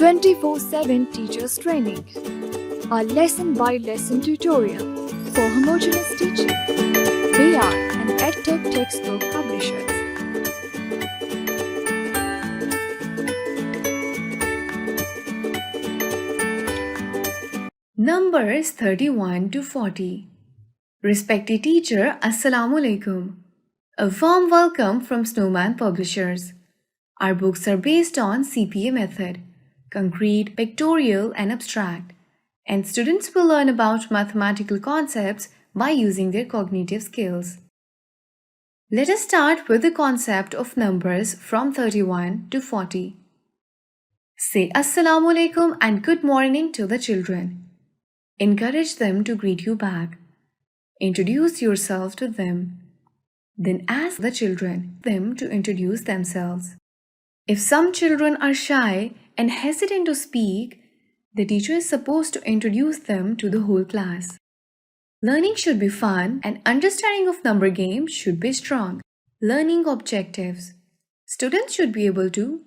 24/7 teachers training. Our lesson by lesson tutorial for homogeneous teaching. We are an EdTech textbook publishers. Numbers 31 to 40. Respected teacher, Assalamu Alaikum. A warm welcome from Snowman Publishers. Our books are based on CPA method, concrete, pictorial and abstract, and students will learn about mathematical concepts by using their cognitive skills. Let us start with the concept of numbers from 31 to 40. Say Assalamu Alaikum and good morning to the children. Encourage them to greet you back. Introduce yourself to them. Then ask the children them to introduce themselves. If some children are shy and hesitant to speak, the teacher is supposed to introduce them to the whole class. Learning should be fun and understanding of number game should be strong. Learning objectives. Students should be able to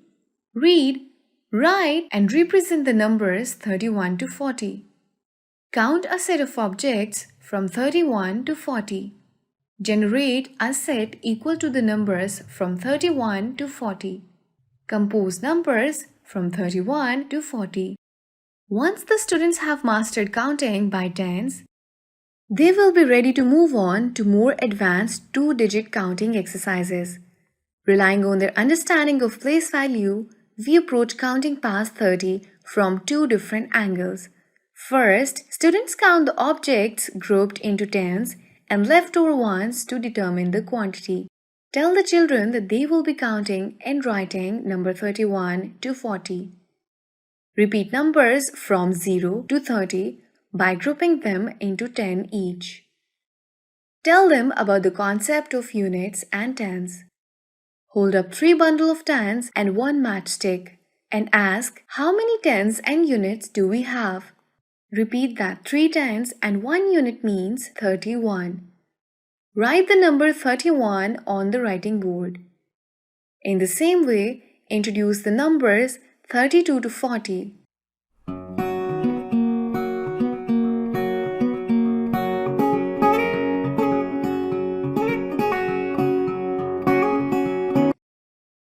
read, write and represent the numbers 31 to 40. Count a set of objects from 31 to 40. Generate a set equal to the numbers from 31 to 40. Compose numbers from 31 to 40. Once the students have mastered counting by tens, they will be ready to move on to more advanced two-digit counting exercises. Relying on their understanding of place value, we approach counting past 30 from two different angles. First, students count the objects grouped into tens and leftover ones to determine the quantity. Tell the children that they will be counting and writing number 31 to 40. Repeat numbers from 0 to 30 by grouping them into 10 each. Tell them about the concept of units and tens. Hold up 3 bundles of tens and 1 matchstick and ask, how many tens and units do we have? Repeat that 3 tens and 1 unit means 31. Write the number 31 on the writing board. In the same way, introduce the numbers 32 to 40.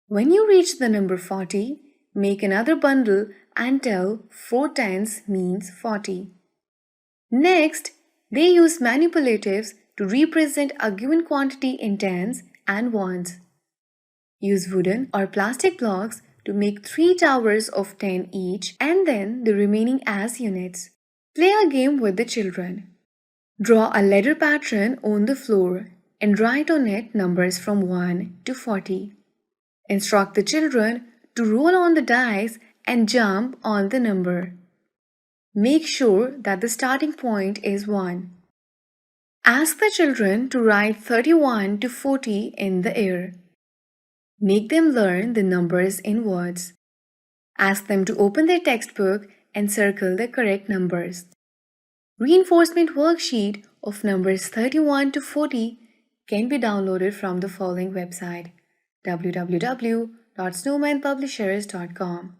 When you reach the number 40, make another bundle and tell 4 tens means 40. Next, they use manipulatives to represent a given quantity in tens and ones. Use wooden or plastic blocks to make 3 towers of 10 each and then the remaining as units. Play a game with the children. Draw a ladder pattern on the floor and write on it numbers from 1 to 40. Instruct the children to roll on the dice and jump on the number. Make sure that the starting point is 1. Ask the children to write 31 to 40 in the air. Make them learn the numbers in words. Ask them to open their textbook and circle the correct numbers. Reinforcement worksheet of numbers 31 to 40 can be downloaded from the following website: www.snowmanpublishers.com.